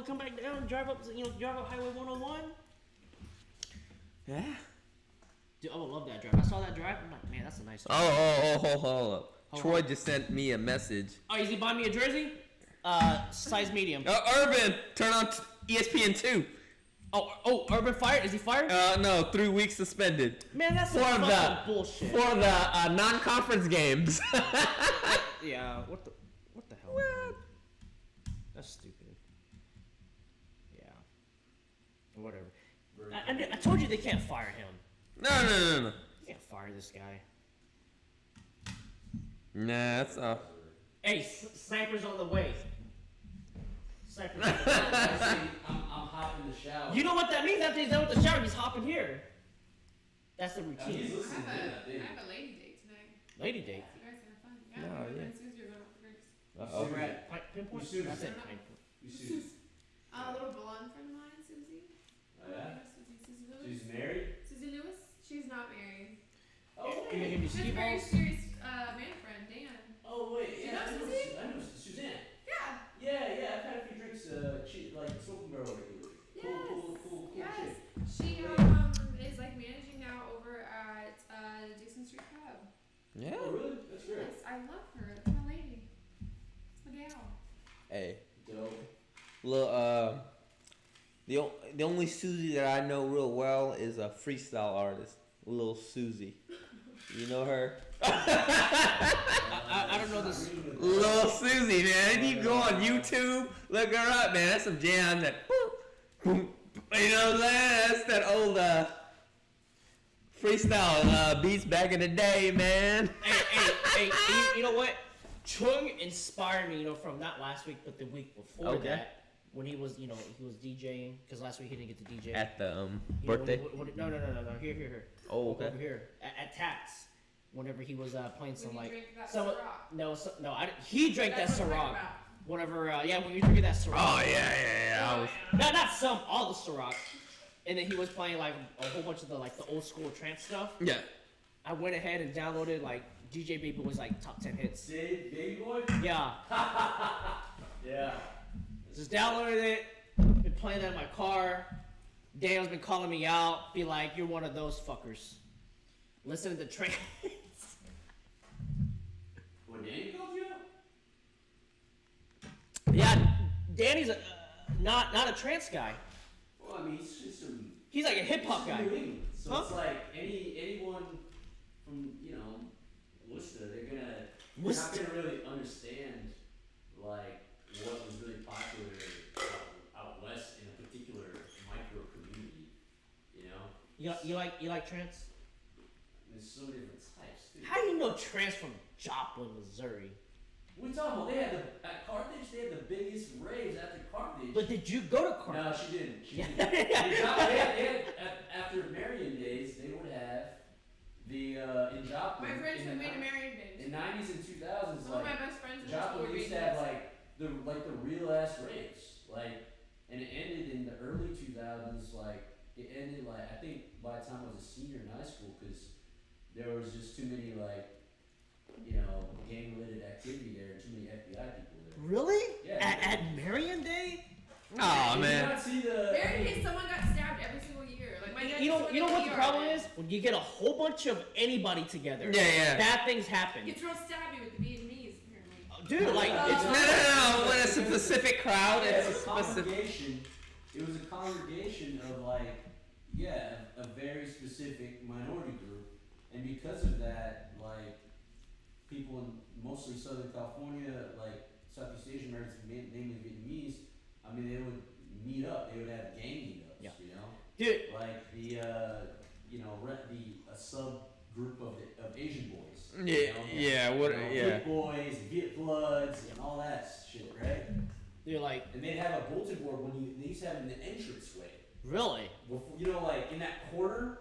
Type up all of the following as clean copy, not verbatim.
to come back down and drive up Highway 101. Yeah. Dude, I would love that drive. I saw that drive. I'm like, man, that's a nice drive. Hold up. Troy just sent me a message. Oh, is he buying me a jersey? Size medium. Urban, turn on ESPN 2. Oh, Urban fired? Is he fired? No, 3 weeks suspended. Man, that's fucking bullshit. For the non-conference games. Yeah, what the hell? Man? That's stupid. Yeah. Whatever. I told you they can't fire him. No. You can't fire this guy. Nah, that's Hey, sniper's on the way. Sniper's on the way. I'm hopping in the shower. You know what that means? After he's done with the shower, he's hopping here. That's the routine. He's listening to that. I have a lady date tonight. Lady date. You guys are fun. No, Yeah. yeah. As soon as you're going up first. Over at Pinpoint? Susie. I said Pinpoint. A little blonde friend of mine, Susie. Oh, yeah? Susie Lewis. She's married? Susie Lewis. She's not married. Oh, You're gonna give me She's a ski very balls? serious man friend, Dan. Oh, wait. You Yeah, know Susie? I know Suzanne. Yeah. Yeah, I've had a few drinks. Like smoking girl over here. Cool Yes. chick. She is like managing now over at Dixon Street Pub. yeah. Oh, really? That's great. Yes, I love her. That's my lady. That's my gal. Hey, Dope. look, the only Susie that I know real well is a freestyle artist, Lil Susie. You know her? I don't know this. Lil Susie, man. You go on YouTube, look her up, man. That's some jam that. You know what I'm saying? That's that old freestyle beats back in the day, man. Hey, you know what? Chung inspired me, from not last week, but the week before Okay. that. When he was, he was DJing, because last week he didn't get to DJ. At the You know, birthday. no. Here. Oh, Look okay. over here. At TATS. Whenever he was playing some, When you like. drink that Some, Ciroc. no, he drank That's that what I'm Ciroc. talking about. Whenever, when you drinking that Ciroc. Oh yeah. I was. Not some, all the Ciroc. And then he was playing, like, a whole bunch of the old school trance stuff. Yeah. I went ahead and downloaded, like, DJ Baby was, like, top 10 hits. Baby boy? Yeah. Yeah. Just downloaded it, been playing that in my car. Daniel's been calling me out, be like, you're one of those fuckers. Listen to the trance. What, Danny called you out? Yeah, Danny's not a trance guy. Well, I mean, he's just some. He's like a hip hop guy. New England. So Huh? it's like anyone from Worcester, they're Worcester. not gonna really understand like what was really popular out west in a particular micro community. You like trance? There's so many different types too. How do you know trance from Joplin, Missouri? What are you talking about? They had at Carthage. They had the biggest raves after Carthage. But did you go to Carthage? No, she didn't. She Yeah. didn't. They had, after Marion days, they would have the in Joplin. My friends in who the made a ni- married bitch. In '90s and 2000s, Some of my like best friends in Joplin school used to were have babies. like the real ass raves, and it ended in the early 2000s. It ended I think by the time I was a senior in high school, because there was just too many gang related activity there, and too many FBI people there. Really? Yeah. At Marion Day? Oh Did you man. not see the? Very case someone got stabbed every single year. Like my dad You know just what went the to problem ER. is? When you get a whole bunch of anybody together, Yeah. bad things happen. Gets real stabby with the Vietnamese apparently. Dude, like, it's No. When it's a specific crowd, Yeah, it's a it was a specific. congregation. It was a congregation of a very specific minority group, and because of that, people in mostly Southern California, Southeast Asian Americans, namely Vietnamese, I mean, they would meet up. They would have gang meetups. Yeah. You know, dude, a subgroup of Asian boys. Yeah. Viet boys, Viet bloods, and all that shit, right? they're like, And they'd have a bulletin board they used to have in the entranceway. really? Before, in that corner,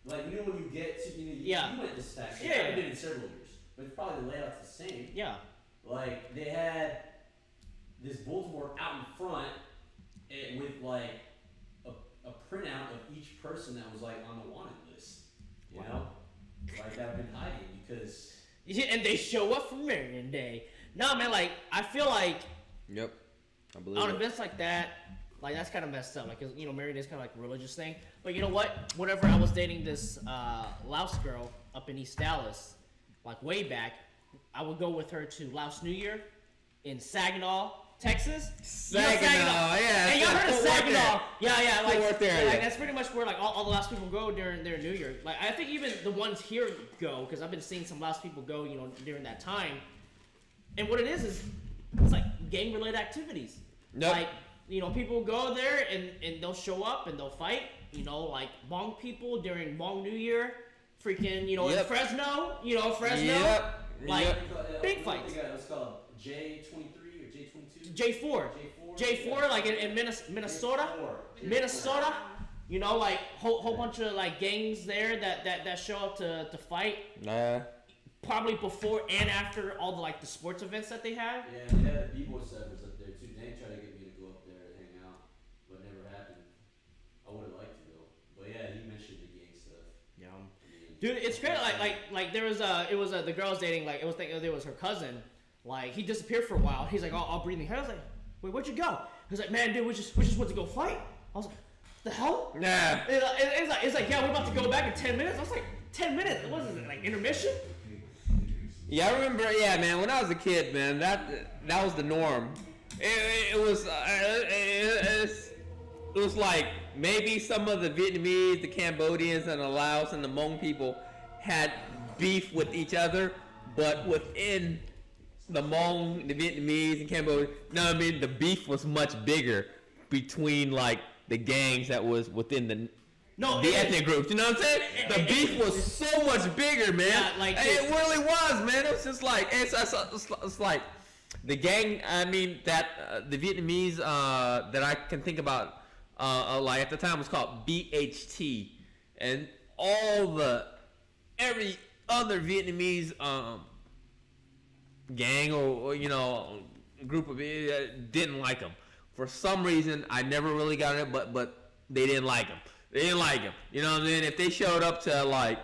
when you get to, Yeah. you went to stack. Yeah. I haven't been in several years, but probably the layout's the same. Yeah. They had this bulletin board out in front with a printout of each person that was on the wanted list. You know, that I've been hiding because. Yeah, and they show up for Marion Day. Nah, man, I feel like Yep. I believe on it. events like that, Like that's kind of messed up. Like 'cause, you know, married is kind of like a religious thing. But you know what? Whenever I was dating this Laos girl up in East Dallas, like way back, I would go with her to Laos New Year in Saginaw, Texas. Saginaw, yeah. Hey, y'all heard of Saginaw? Yeah, like, Fort Worth area. like that's pretty much where like all the Laos people go during their New Year. Like I think even the ones here go, because I've been seeing some Laos people go, you know, during that time. And what it is it's like gang-related activities. Yep. Like, you know, people go there and they'll show up and they'll fight. You know, like Hmong people during Hmong New Year, freaking, you know, in Yep. Fresno, Like Yep. big fights. It was called J23 or J22. J4, J4, like in Minnesota. Minnesota, you know, like whole bunch of like gangs there that show up to fight. Nah. Probably before and after all the like the sports events that they have. Yeah, they had the B-boy severs up there too. They tried to get me to go up there and hang out, but it never happened. I would have liked to go, but yeah, he mentioned the gang stuff. Yeah. I mean, Dude, it's crazy. Like there was the girl I was dating. Like it was her cousin. Like he disappeared for a while. He's like all breathing heavy. I was like, wait, where'd you go? He's like, man, dude, we just went to go fight. I was like, the hell? Nah. It's like yeah, we're about to go back in 10 minutes. I was like, 10 minutes? What is it, like intermission? Yeah, I remember. Yeah, man. When I was a kid, man, that was the norm. It was like maybe some of the Vietnamese, the Cambodians, and the Laos and the Hmong people had beef with each other, but within the Hmong, the Vietnamese, and Cambodia, no, I mean the beef was much bigger between like the gangs that was within the ethnic groups. You know what I'm saying? The beef was so much bigger, man. Yeah, like it really was, man. It was just like it's like the gang. I mean that the Vietnamese that I can think about, like at the time was called BHT, and every other Vietnamese gang or you know group of didn't like them for some reason. I never really got it, but they didn't like them. They didn't like him. You know what I mean? If they showed up to like,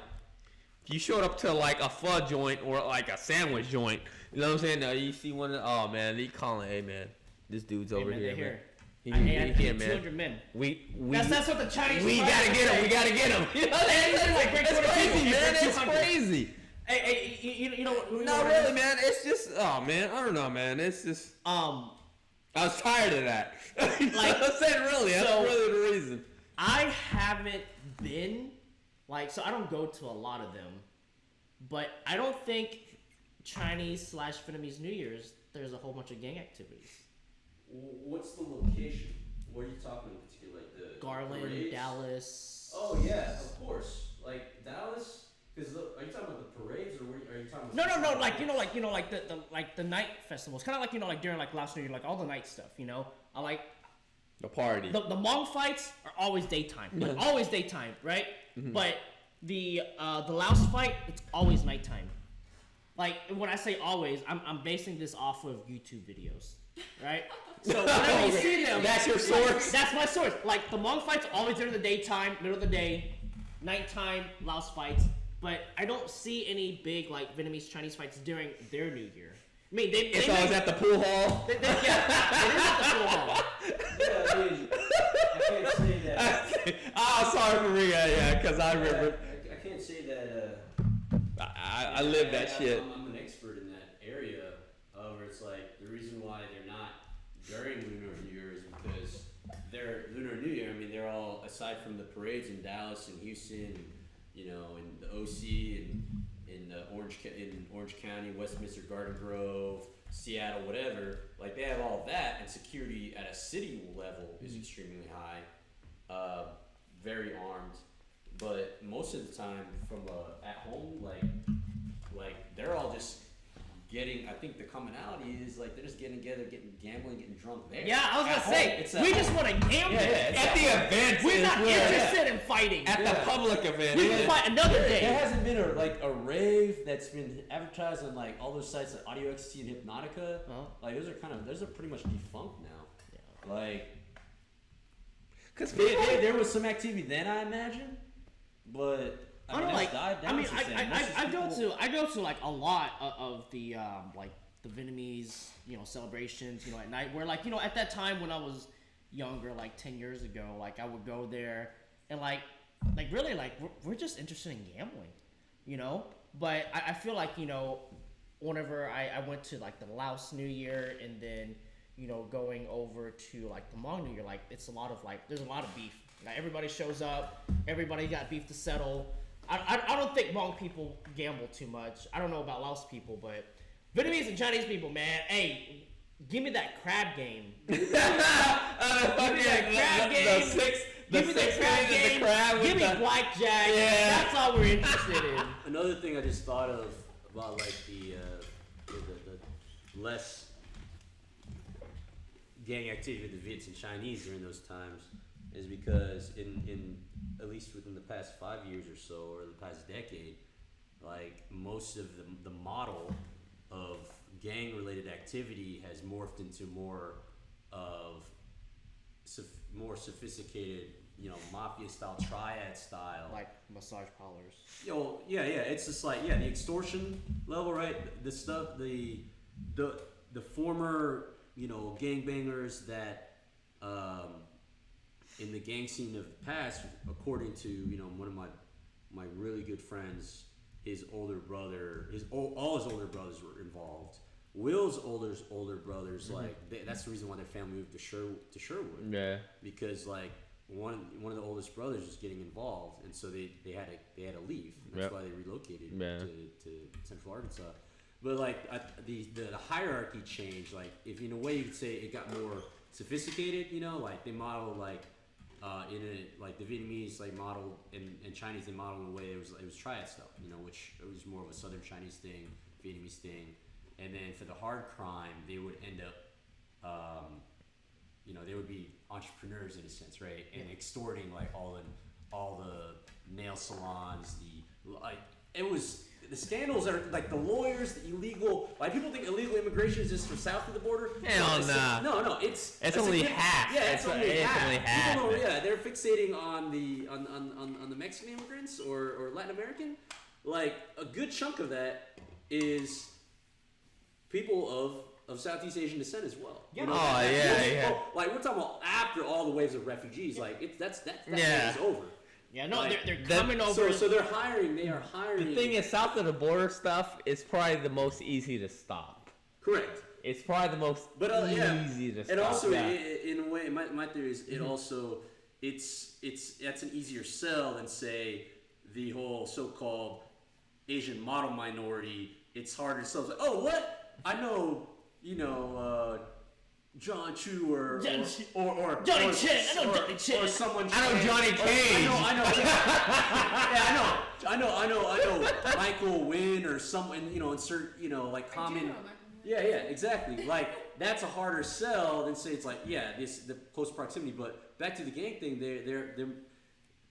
if you showed up to like a pho joint or like a sandwich joint, you know what I'm saying? You see one of the, oh man, they calling, hey man, this dude's over here, man. He here, man. 200 men. That's what the Chinese. We gotta get him. We gotta get him. You know what I'm saying? Like, It's crazy, man. It's crazy. Hey, you know. No, really, man. It's just, oh man, I don't know, man. It's just, I was tired of that. Like I said, really, that's really the reason. I haven't been, like, so I don't go to a lot of them, but I don't think Chinese/Vietnamese New Year's, there's a whole bunch of gang activities. What's the location? Where are you talking in particular? Like the Garland, parades? Dallas. Oh yeah, of course. Like Dallas, because are you talking about the parades or are you talking? About No, like the night festivals, kind of like like during like last New Year, like all the night stuff. I like. The party. The Hmong fights are always daytime, like always daytime, right? Mm-hmm. But the Laos fight, it's always nighttime. Like when I say always, I'm basing this off of YouTube videos, right? So whenever you see them, that's your source. That's my source. Like the Hmong fights are always during the daytime, middle of the day, nighttime Laos fights. But I don't see any big like Vietnamese Chinese fights during their New Year. I mean, it's always at the pool hall. Yeah, it is at the pool hall. Yeah, I mean, I can't say that. Oh, sorry for me. Yeah, because I remember. I can't say that. I live that shit. I'm an expert in that area. However, it's like the reason why they're not during Lunar New Year is because their Lunar New Year. I mean, they're all aside from the parades in Dallas and Houston, and, in the OC and in Orange County, Westminster, Garden Grove, Seattle, whatever. Like they have all of that, and security at a city level is extremely high, very armed. But most of the time, from at home, like they're all just getting. I think the commonality is like they're just getting together, gambling, getting drunk there. Yeah, I was gonna say we just want to gamble. Yeah, at the event. We're not interested in fighting. At the public event. We can fight another day. There hasn't been a rave that's been advertised on like all those sites like Audio XT and Hypnotica. Like those are pretty much defunct now. Yeah. Like, cause there was some activity then, I imagine, but. I don't like. I mean, I go to like a lot of the like the Vietnamese celebrations at night where like at that time when I was younger, like 10 years ago, like I would go there and like really like we're just interested in gambling, you know. But I feel like, you know, whenever I went to like the Laos New Year and then, you know, going over to like the Hmong New Year, like it's a lot of like there's a lot of beef. Like everybody shows up, everybody got beef to settle. I don't think Hmong people gamble too much. I don't know about Laos people, but Vietnamese and Chinese people, man, hey, give me that crab game. Give me that crab game. Give me the crab game. Give me blackjack. Yeah. That's all we're interested in. Another thing I just thought of about like the less gang activity with the Viets and Chinese during those times is because in at least within the past 5 years or so, or the past decade, like most of the model of gang-related activity has morphed into more of more sophisticated, you know, mafia-style, triad-style. Like massage parlors. Yo, yeah, it's just like, yeah, the extortion level, right? The stuff, the former, you know, gangbangers that, in the gang scene of the past, according to, you know, one of my really good friends, his older brother, all his older brothers were involved. Will's older brothers, like that's the reason why their family moved to Sherwood. Yeah. Because like one of the oldest brothers was getting involved, and so they had to leave. That's why they relocated to Central Arkansas. But like the hierarchy changed. Like if in a way you could say it got more sophisticated. You know, like they modeled like like the Vietnamese like modeled and Chinese they modeled in a way it was triad stuff. You know, which it was more of a Southern Chinese thing, Vietnamese thing. And then for the hard crime, they would end up, you know, they would be entrepreneurs in a sense, right? And extorting like all the nail salons, the scandals are like the lawyers, the illegal. Like people think illegal immigration is just for south of the border. Hell nah. No, it's only half. Yeah, it's only half. People know, yeah, they're fixating on the Mexican immigrants or Latin American. Like a good chunk of that is people of Southeast Asian descent as well. Yeah. You know, like we're talking about after all the waves of refugees. Like that wave is over. Yeah, no, like, they're coming over. So they're hiring. They are hiring. The thing is, south of the border stuff is probably the most easy to stop. Correct. It's probably the most easy to stop. And also, in a way, my theory is it also that's an easier sell than say the whole so-called Asian model minority. It's harder to sell. It's like, oh, what? I know, you know, John Chu or Johnny Chen. I know Johnny Chen. Or someone. I know Johnny Cage. I know Michael Wynn or someone. You know, insert. You know, like common. Yeah, exactly. Like that's a harder sell than say it's like the close proximity. But back to the gang thing, they're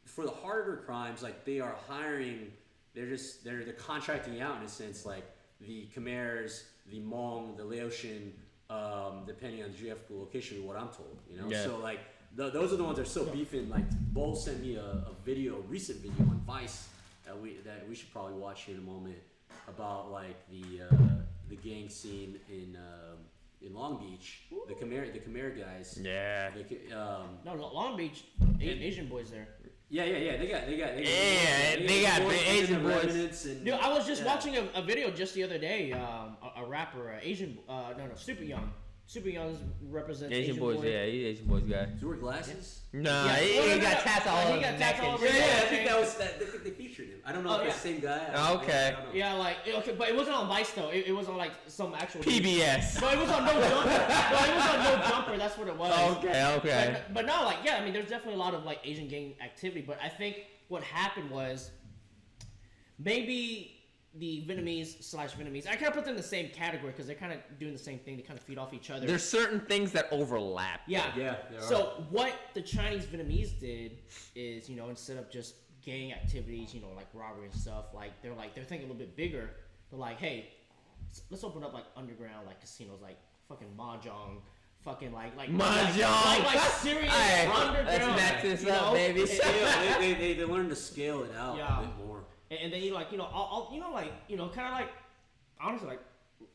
for the harder crimes, like they are hiring. They're contracting out in a sense, like the Khmers, the Hmong, the Laotian, depending on the geographical location, what I'm told, you know. Yeah. So like those are the ones that are so beefing. Like Bo sent me a recent video on Vice that we should probably watch in a moment about like the gang scene in Long Beach, the Khmer guys. Yeah. No, Long Beach, Asian boys there. Yeah. They got Asian boys. And, I was just watching a video just the other day. A rapper, Asian, Super Young's represents Asian boys. Boy. Yeah, he's Asian boys guy. Does he wear glasses? Nah, he got tats all over his neck. I think that was that. They featured him. I don't know if it's the same guy. Okay. But it wasn't on Vice though. It was on like some actual PBS. No, it was on No Jumper. It was on No Jumper. That's what it was. Okay. But no, like I mean, there's definitely a lot of like Asian gang activity. But I think what happened was maybe the Vietnamese, I kind of put them in the same category because they're kind of doing the same thing. They kind of feed off each other. There's certain things that overlap. Yeah. So what the Chinese Vietnamese did is, you know, instead of just gang activities, you know, like robbery and stuff, they're thinking a little bit bigger. They're like, hey, let's open up like underground like casinos, like fucking mahjong. Fucking like mahjong, like serious underground. Let's match this up, baby. They learn to scale it out a bit more. And then kind of like honestly like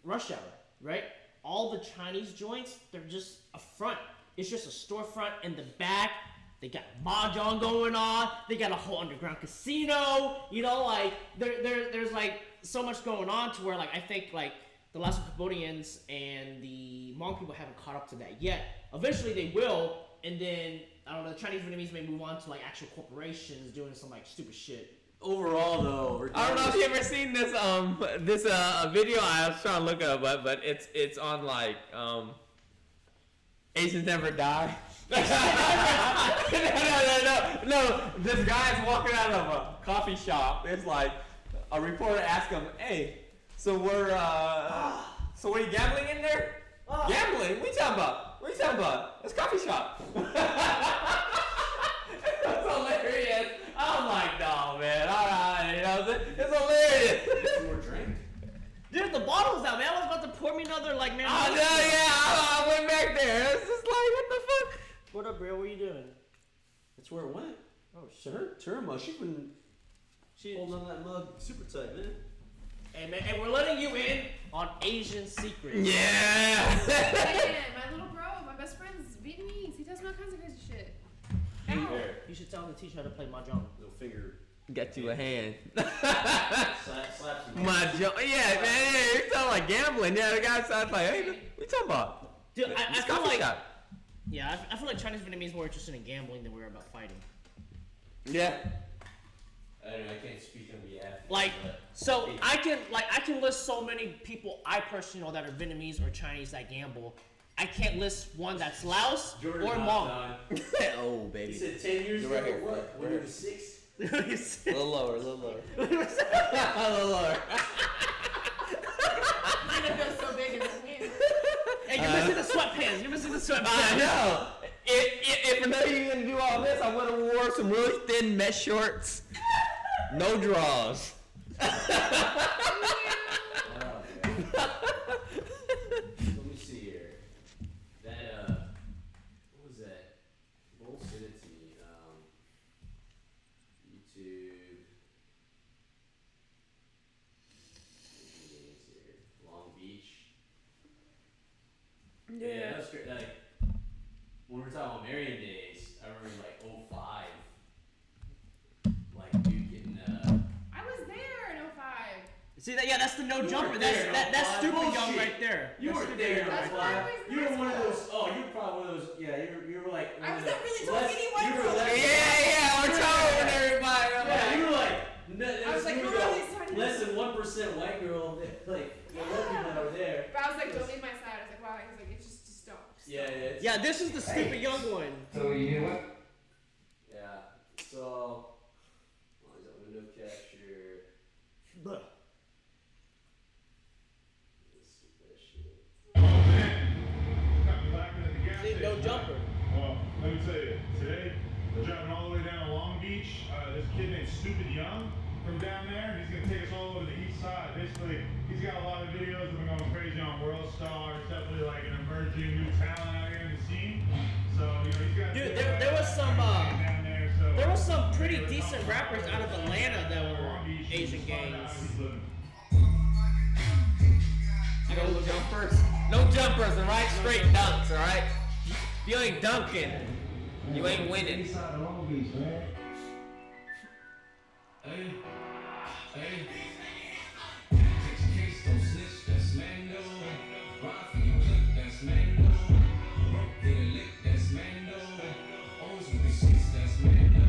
Rush Hour, right? All the Chinese joints, they're just a front. it's just a storefront in the back. They got mahjong going on. They got a whole underground casino. You know, like there's like so much going on to where like I think like the Laos Cambodians and the Hmong people haven't caught up to that yet. Eventually they will, and then I don't know. The Chinese Vietnamese may move on to like actual corporations doing some like stupid shit. Overall, though, I don't know if you ever seen this video. I was trying to look up, but it's on like Asians Never Die. No. This guy's walking out of a coffee shop. It's like a reporter asked him, "Hey, so so are you gambling in there? Gambling? What are you talking about? What are you talking about? It's a coffee shop." That's hilarious. I'm like, no, man. All right, you know, it's hilarious. Get more drink. Dude, the bottle's out, man. I was about to pour me another like man. Oh, no, yeah, I went back there. It's just like, what the fuck? What up, bro? What are you doing? That's where it went. Oh To her mug. She's been holding on that mug super tight, man. Hey man, and we're letting you in on Asian secrets. Yeah. Man, my little bro, my best friend's Vietnamese. He does all kinds of crazy shit. Ow. You should tell him to teach you how to play mahjong. Little finger. Get you a hand. Slap some. Mahjong. Yeah, man. Yeah, you're talking like gambling. Yeah, the guy sounds like, hey, what you talking about? Dude, I It's feel coffee like shop. yeah, I feel like Chinese Vietnamese more interested in gambling than we are about fighting. Yeah. I don't know, I can't speak on behalf. Like, so I can list so many people I personally know that are Vietnamese or Chinese that gamble. I can't list one that's Laos Jordan or hopped Hmong. on. Oh, He baby. said 10 years You're ago, right here, what? right When here. he was 6? A little lower, a little lower. What was that? A little lower. Mine feels so big in his hand. Hey, you're missing the sweatpants. You're missing the sweatpants. I know. If I know you're gonna do all this, I would have wore some really thin mesh shorts, no draws. Let me see here. That, what was that? Bull sent it to me. YouTube. Long Beach. Yeah, that's great. Like, when we were talking about Marion days, I remember like 05. Like, dude getting, I was there in 05. See that? Yeah, that's the no You jumper. weren't That's there, that's no, stupid bullshit. young right there. You That's weren't stupid there. young That's right why I there. was You were in one of school. those. Oh, you were probably one of those. Yeah, you were like. I was one of that really the tall less- skinny white you were girl. less- Yeah, we're talking to everybody. I'm Yeah, like, you were like. I was like, you who were are the these tiny- less than 1% white girl. Like the other people that were there. But I was like, don't leave my side. I was like, wow. He's like, it's just don't. Yeah, yeah. Yeah, this is the stupid young one. So you know what? Yeah. So. What is that window capture? Look. Let's see that shit. See, no jumper. Well, let me tell you, today we're driving all the way down to Long Beach. This kid named Stupid Young from down there. He's gonna take us all over the east side. Basically, he's got a lot of videos that are going crazy on World Star. He's definitely like an emerging new talent out here in the scene. So you know, he's got. Dude, there was some down there, so there was some pretty decent rappers out of Atlanta that were Asian gangs. no jumpers. No jumpers, alright? Straight dunks, alright? If you ain't dunking, you ain't winning. East side of Long Beach, man. Hey, hey. Take your case, don't snitch, that's Mando. Ride for you, click, that's Mando. Broke, get a lick, that's Mando. Always with the shits, that's Mando.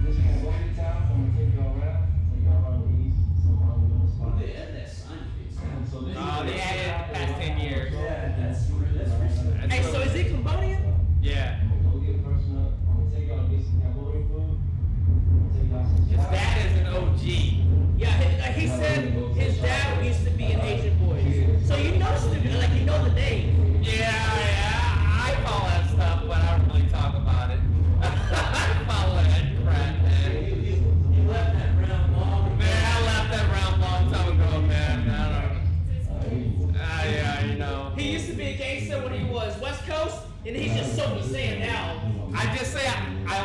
This is Cambodia town. I'm gonna take y'all around. Take y'all around the east. Some little spots. They had that sign face. So this Oh, they had it past 10 years. Yeah, that's recent. Hey, so is he Cambodian? Yeah. Go get a person up. I'm gonna take y'all to get some Cambodian food. Take y'all some His shots. dad is an OG. Yeah, he said his dad used to be an Asian boy. So you know stupid, like you know the name. Yeah, I follow that stuff, but I don't really talk about it. I follow that crap, man. You left that round long. Man, I left that round long time ago, man. I don't know. Yeah, you know. He used to be a gangster when he was West Coast, and he's just so saying now. I just say I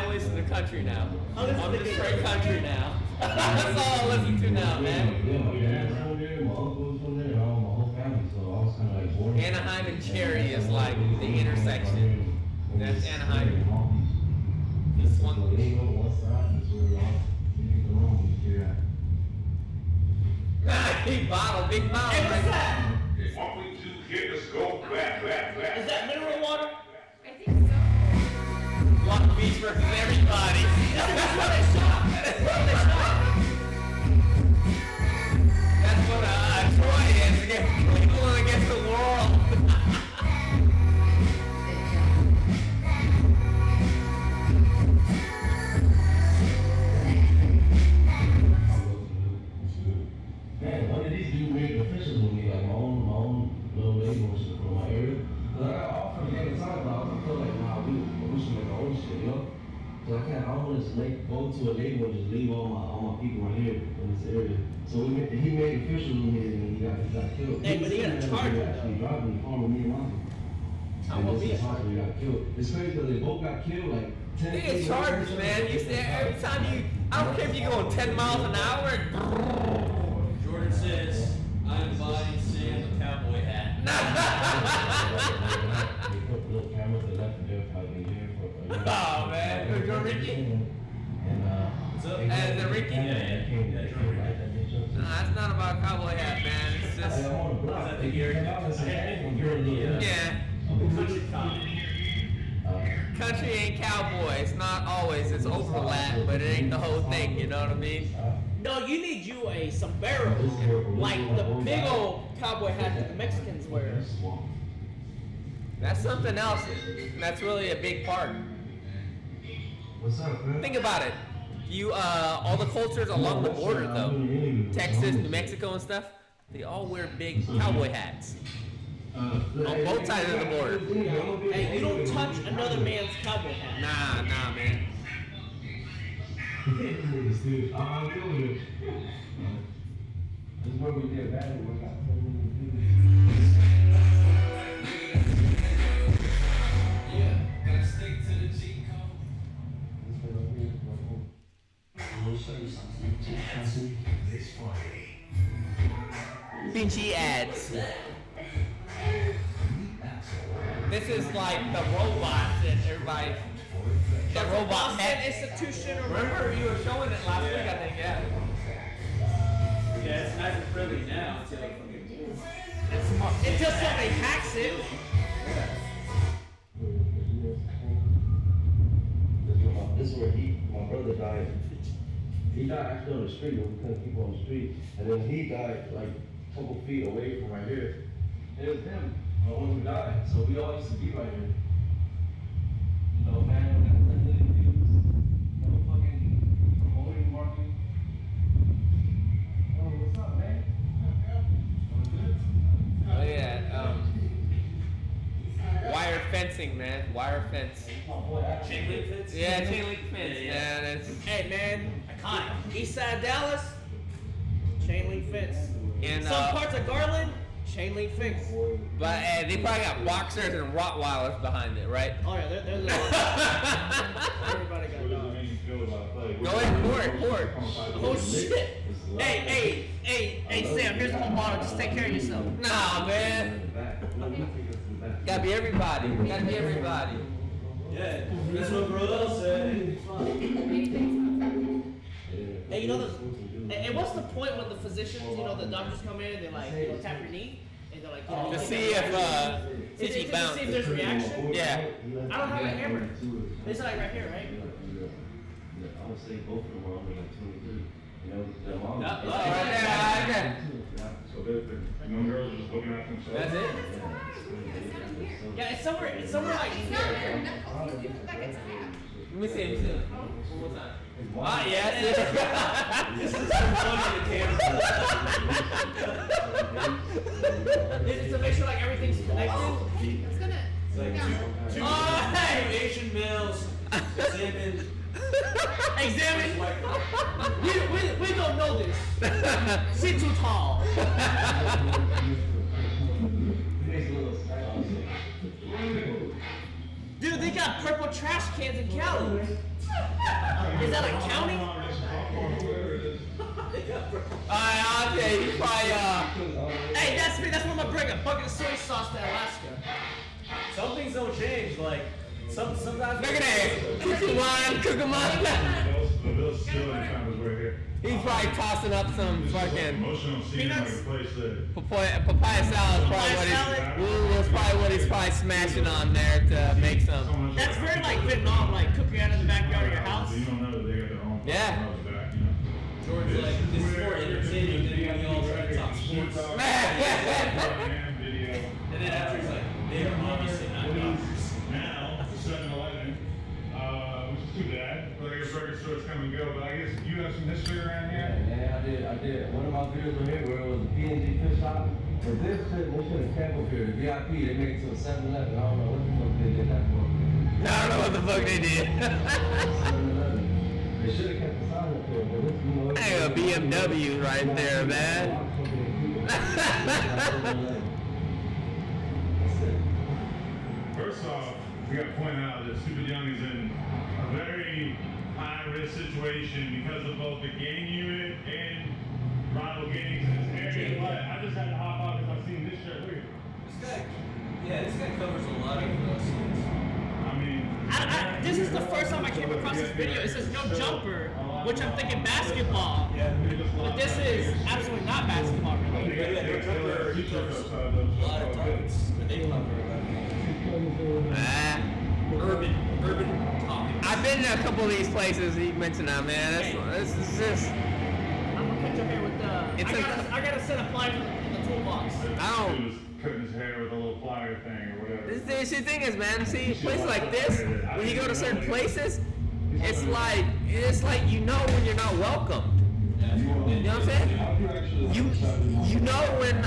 only listen to country now. I listen I'm to just country. straight country now. That's all I listen to now, man. Yeah, my dad's from there, my uncle's from there, and all my whole family. So I was kind of like Anaheim and Cherry is like the intersection. That's Anaheim. This one. Big bottle, big bottle. Hey, what's that? What we do here is go back. Is that mineral water? I think so. Long Beach versus everybody. That's what they shot. That's what they shot. That's what Troy is against Cleveland against the world. Man, one of these dudes made officials with me, like my own little label and shit from my area. But I got offers at the time, but I feel like, nah, we should make our own shit, you know? So I don't want to just go to a label and just leave all my people right here in this area. So he made officials with me and he got killed. Hey, but he got charged, though. Actually driving the car with me and mom. I won't be a charge. He got killed. It's crazy because they both got killed like 10 They get charged, man. You say every time you, I don't care if you're going 10 miles an hour. Jordan says, I'm buying Sam a cowboy hat. They put little cameras that left there for like a year for a year. Oh, man. Who's your Ricky? And What's up? And the Ricky? Yeah. Nah, it's not about a cowboy hat, man. It's just, Is that the gear? yeah. Country cop. Country ain't cowboy. It's not always. It's overlap, but it ain't the whole thing. You know what I mean? No, you need you a sombrero, like the big old cowboy hat that the Mexicans wear. That's something else. That's really a big part. What's up, man? Think about it. You, all the cultures along the border, though, Texas, New Mexico, and stuff, they all wear big cowboy hats. On both sides of the border. Hey, you don't touch another man's cowboy hat. Nah, man. This is where we did battle. We got Yeah, gotta stick to the G code. I'll show you something. This Friday. Pinchy ads. This is like the robots that everybody. That robot Boston hat. institution or Remember you were showing it last week, I think, yeah. Yeah, it's nice and friendly now until it fucking It's just somebody hacks it. This is where my brother died. He died actually on the street, but we couldn't keep him on the street. And then he died like a couple feet away from right here. And it was him, the one who died. So we all used to be right here. You know, man, we got 10 million views. No fucking promoting, marketing. Oh, what's up, man? Oh yeah, wire fencing, man. Wire fence. chain link fence. Yeah, chain link fence. Yeah, that's. Hey man, iconic. East side Dallas, chain link fence. And Some parts of Garland, chain link fence. but they probably got boxers and Rottweilers behind it, right? Oh yeah, there's everybody got dogs. Go ahead, pour it. Oh shit! Hey, Sam, here's one bottle. Just take care of yourself. Nah, man. Gotta be everybody. Gotta be everybody. Yeah, that's what brother said. Hey, you know the. And what's the point when the physicians, the doctors come in and they like, tap your knee and they're like, To see if to see if there's reaction. Yeah. I don't have a hammer. It's like right here, right? I would say both of them were only like 23. You know, the mom. Right there. So the young girls are just looking at themselves. That's it. Yeah, it's somewhere like It's not your knuckles. You do like a tap. Let me see. One more time. Ah, yes. This is some fun on the camera. It's to make sure like everything's connected. It's gonna. It's like two Oh, hey! Asian males examine Examine. We don't know this. Sit too tall. Dude, they got purple trash cans in Cali. Is that like county? I'll tell you, he's probably Hey, that's me. That's when I bring a bucket of soy sauce to Alaska. Some things don't change. Like sometimes. look at that. Cookie wine, cookie wine. Bill's still in town was right here. He's probably tossing up some fucking Emotional scene like a place that. papaya salad. Was probably what he's probably smashing on there to make some. That's very like Vietnam, like cooking out in the backyard of your house. You don't know that they got their own. Yeah. Back, you know? George, like, this is more entertaining than when y'all try to talk sports. Video. And then after he's like, they're obviously not doctors. Now, 7-Eleven, which is too bad. But I guess record stores come and go. But I guess you have some history around here. Yeah, I did. One of my videos on here where it was a P&G fish shop. But this shit, they should have kept up here. The VIP, they made it to a 7-Eleven. I don't know what the fuck they did that for. I don't know what the fuck they did. 7-Eleven. They should have kept the sign up there, but this, you know. Hey, a BMW right there, man. First off, we got to point out that Stupid Young is in a very high-risk situation because of both the gang unit and rival gangs in this area. But I just had to hop out because I've seen this shirt. Look at it. This guy covers a lot of scenes. I mean, This is the first time I came across this video. It says no jumper, which I'm thinking basketball. But this is absolutely not basketball related. He covers a lot of topics. But they cover urban topics. I've been to a couple of these places he mentioned that, man. This is just. I'm gonna catch up here with the. It's I got a set of pliers in the toolbox. I don't. he was cutting his hair with a little plier thing or whatever. This the thing is, man. See, places like this, when you go to certain places, it's like you know when you're not welcome. You know what I'm saying? You know when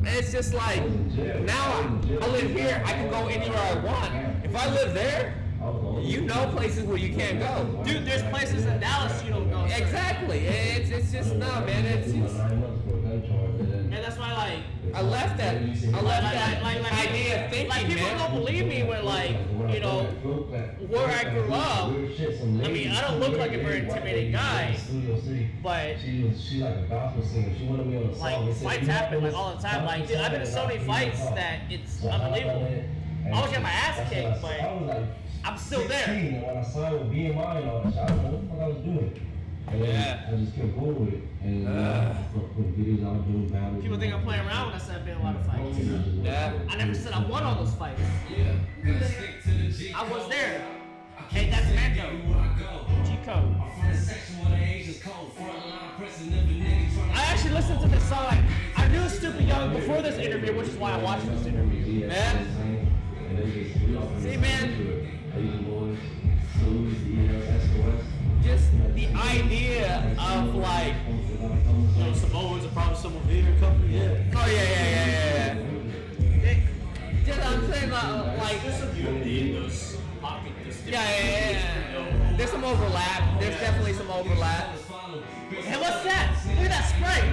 it's just like now I live here, I can go anywhere I want. If I live there, you know places where you can't go. Dude, there's places in Dallas you don't go. Exactly. It's just no, man. It's just. And that's why I left that idea of thinking, like people man. don't believe me when you know where I grew up. I mean, I don't look like a very intimidating guy, but She like a gospel singer. She wanted me on a song. like They said, fights "You happen know like all the time. Like dude, I've been in so many fights that it's unbelievable. I always get my ass kicked, but I was like I'm still 16, there. and when I signed with BMI and all that shit, I don't know what the fuck I was doing. And then Yeah. I just kept going with it. And I put videos out doing battles. People think I'm playing around when I said I've been in a lot of fights. Yeah. I never said I won all those fights. Yeah, gotta stick to the G. I was there. Hey, that's Mando. G code. I actually listened to this song. I knew Stupid Young before this interview, which is why I watched this interview. Man. See, man. Just the idea of like. Samoans are probably some of the company. Yeah. Oh yeah. Just I'm saying like. There's some unity in those pockets. Yeah. There's some overlap. There's definitely some overlap. Hey, what's that? Look at that spray.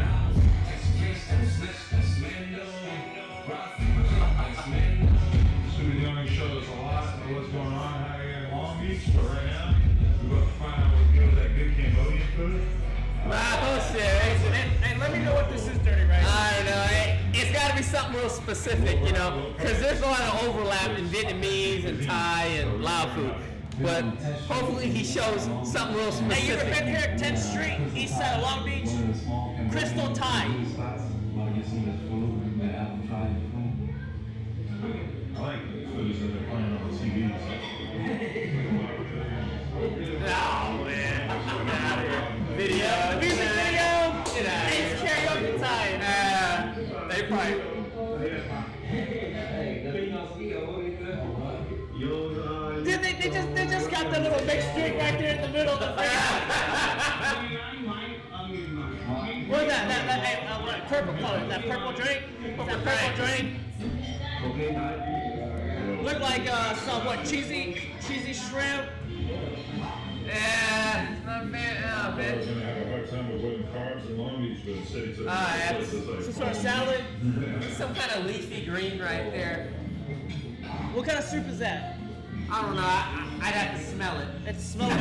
Stupid Young showed us a lot of what's going on out here in Long Beach, but right now, we're about to find out what gives that good Cambodian food. Oh shit. Hey, let me know what this is, Dirty Right. I don't know. It's got to be something real specific, you know, because there's a lot of overlap in Vietnamese and Thai and Lao food. But hopefully he shows something real specific. Hey, you ever been here at 10th Street, east side of Long Beach? Crystal Thai. I like the foods that they're playing on the TVs. Oh man. Get out of here. Video. Music video. Get out of It's here. karaoke time. They probably. Dude, they just got the little mixed drink right there in the middle of the thing. What is that? What purple color? That purple drink? That purple drink? Look like some cheesy shrimp. Yeah. Not bad. I was gonna have a hard time avoiding carbs in Long Beach, but the city took Some sort of salad. Some kind of leafy green right there. What kind of soup is that? I don't know. I'd have to smell it. It's smelling.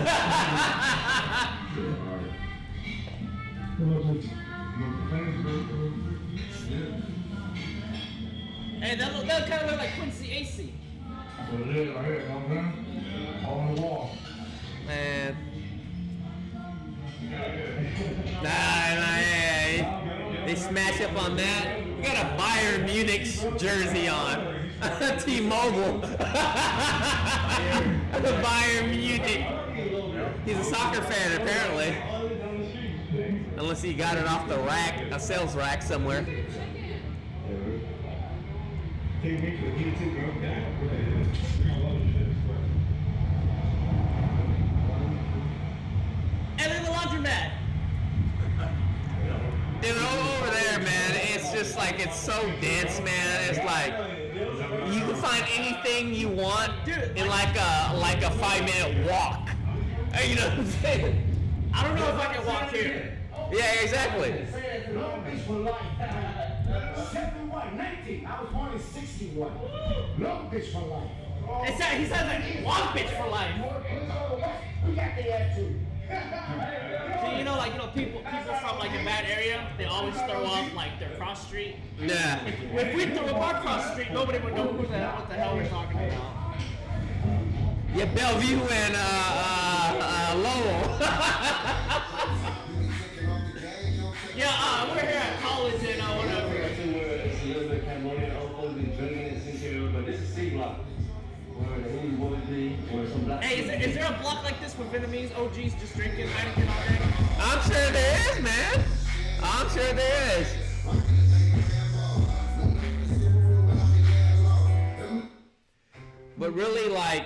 Hey, that kind of look like Quincy AC. Man. Nah, they smash up on that. We got a Bayern Munich jersey on. T-Mobile. Bayern Munich. He's a soccer fan, apparently. Unless he got it off the rack, a sales rack somewhere. And then the laundromat. Dude, over there, man, it's just like, it's so dense, man. It's like, you can find anything you want in like a 5-minute walk. You know what I'm saying? I don't know if I can walk here. Yeah, exactly. Long Beach for life. 71, 19. I was born in 61. Long Beach for life. He says like one bitch for life. We got the attitude. So, you know, people from like a bad area, they always throw up like their cross street. Yeah. If we threw up our cross street, nobody would know what the hell we're talking about. Yeah, Bellevue and Lowell. Yeah, we're here at college and whatever. It's a little bit Cambodian, old folks been drinking it since here, but this is C block. Where the Indian boys be, where some black. Hey, is there a block like this with Vietnamese OGs just drinking Heineken all day? I'm sure there is, man. I'm sure there is. But really, like,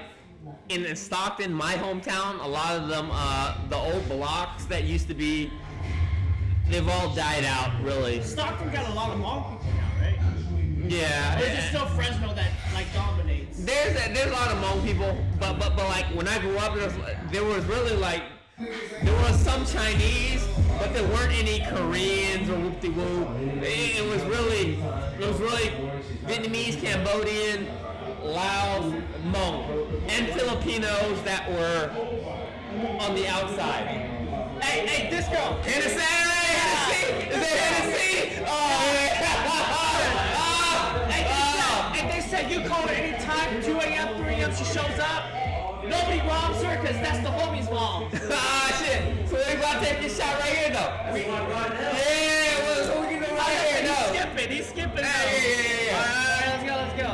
in Stockton, my hometown, a lot of them, the old blocks that used to be, they've all died out, really. Stockton got a lot of Hmong people now, right? Yeah. Or is it still Fresno that like dominates? There's a lot of Hmong people, but like when I grew up, there was really like, there was some Chinese, but there weren't any Koreans or whoop-de-whoop. It was really Vietnamese, Cambodian, Laos, Hmong, and Filipinos that were on the outside. Hey, this girl. Hennessy! Is it Hennessy? Oh, And they said you call her anytime, 2 a.m., 3 a.m., she shows up. Nobody robs her because that's the homie's mom. Ah, shit. So we about to take this shot right here, though. Yeah, so we can do right here, though. He's skipping. Yeah. All right, let's go.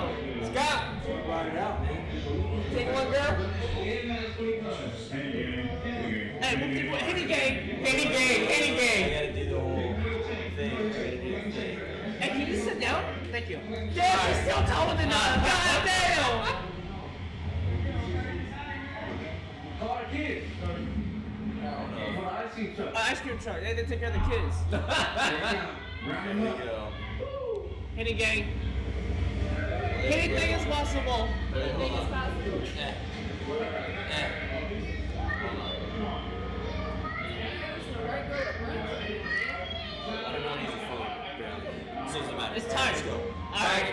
Scott. Take one, girl. Hey, Henny gang. Henny gang. Hey, can you sit down? Thank you. Yeah, she's still taller than us. God damn. Ice cream truck. They take care of the kids. Henny gang. Anything is possible. Anything is possible. It's time. All right.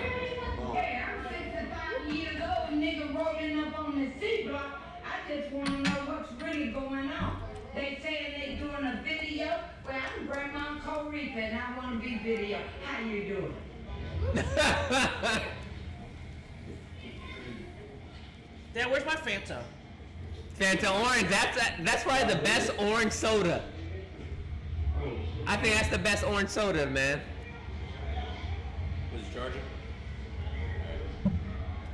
Hey, I'm 65 years old, nigga rolling up on the C block. I just want to know what's really going on. They saying they doing a video. Well, I'm Grandma Corica and I want to be video. How you doing? Dad, where's my Fanta? Fanta orange. That's probably the best orange soda. I think that's the best orange soda, man. Was it charging?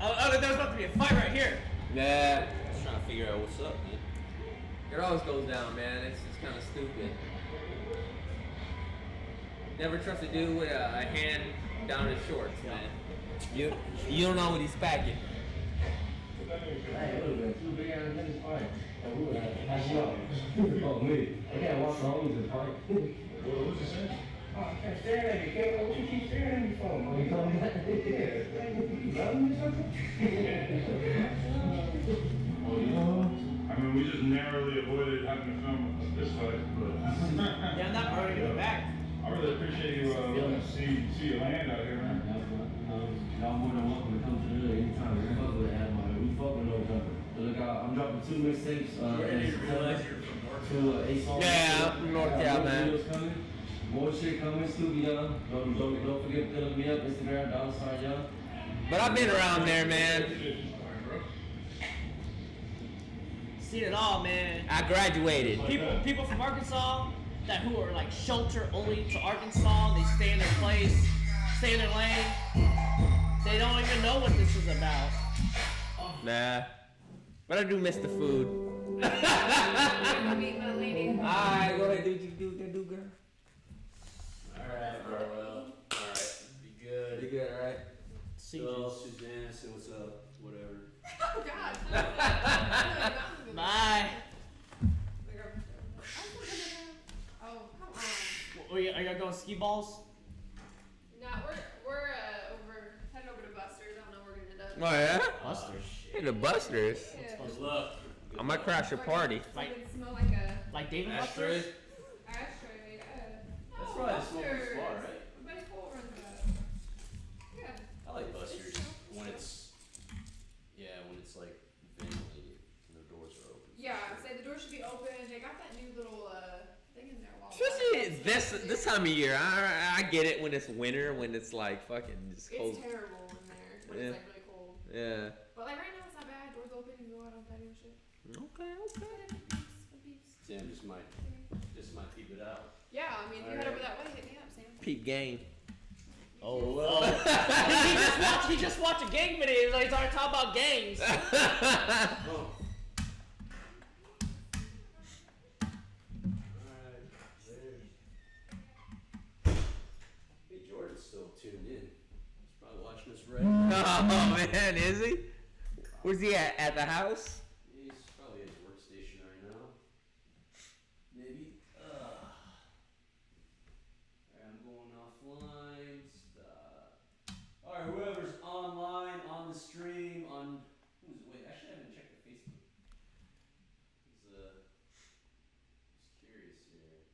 Oh, there's about to be a fight right here. Yeah. Just trying to figure out what's up, man. It always goes down, man. It's just kind of stupid. Never trust a dude with a hand down his shorts, man. You don't know what he's packing. Hey, it would have been 2 big ass niggas fight. Oh, who would have passed you out? Oh, me. I can't walk the homies and fight. What's he saying? Oh, I can't stare at you. Can't, what you keep staring at me for? Oh, you told me that? Yeah. You love me or something? I mean, we just narrowly avoided having to film this fight, but Yeah, I'm not ready to go back. I really appreciate you letting us see you land out here, man. Y'all more than welcome to come to the hood anytime. We fuck with that, man. We fuck with no jumper. Look out, I'm dropping 2 mixtapes. To 8 songs. Yeah, I'm from North Cal, man. Videos coming. More shit coming, Scooby Young. Don't forget to look me up, Instagram, $Young. But I've been around there, man. Seen it all, man. I graduated. People from Arkansas who are like shelter only to Arkansas. They stay in their place, stay in their lane. They don't even know what this is about. Nah. But I do miss the food. Meet my lady. Alright, go ahead, do girl. Alright, bro. Alright. Be good. Be good, alright? So, Suzanne, say what's up. Whatever. Oh God. Bye. Oh, come on. Are y'all going ski balls? No, we're heading over to Buster's. I don't know where we're gonna end up. Oh, yeah? Busters. Hey, the Busters. Yeah. Good luck. I might crash your party. Like it smell like a Like David Ashtray? Busters? ashtray. That's probably the smokers bar, right? My buddy Cole runs that. Yeah. I like Buster's when it's like ventilated and the doors are open. Yeah, say the door should be open. They got that new little thing in there. Especially this time of year. I get it when it's winter, when it's like fucking just cold. It's terrible in there when Yeah. it's like really cold. Yeah. But like right now it's not bad. Doors open. You can go out on patio and shit. Okay. Sam just might peep it out. Yeah, I mean, if you head over that way, hit me up, Sam. Peep game. Oh, well. he just watched a gang video. He's already talking about gangs. Oh. Hey, Jordan's still tuned in. He's probably watching us right now. Oh man, is he? Where's he at? At the house? He's probably at his workstation right now. Maybe. Alright, I'm going offline. Alright, whoever's online, on the stream, wait, actually I haven't checked the Facebook. Just curious here.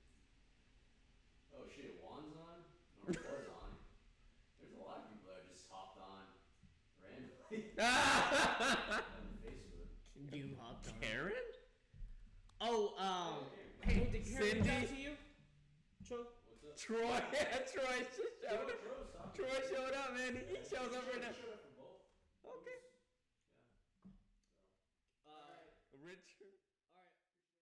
Oh shit, Juan's on? Or was on. There's a lot of people that just hopped on randomly on Facebook. You hopped on. Karen? Oh, hey, did Karen reach out to you? Cho? Troy. Yeah, Troy showed up. Troy showed up, man. He shows up right now.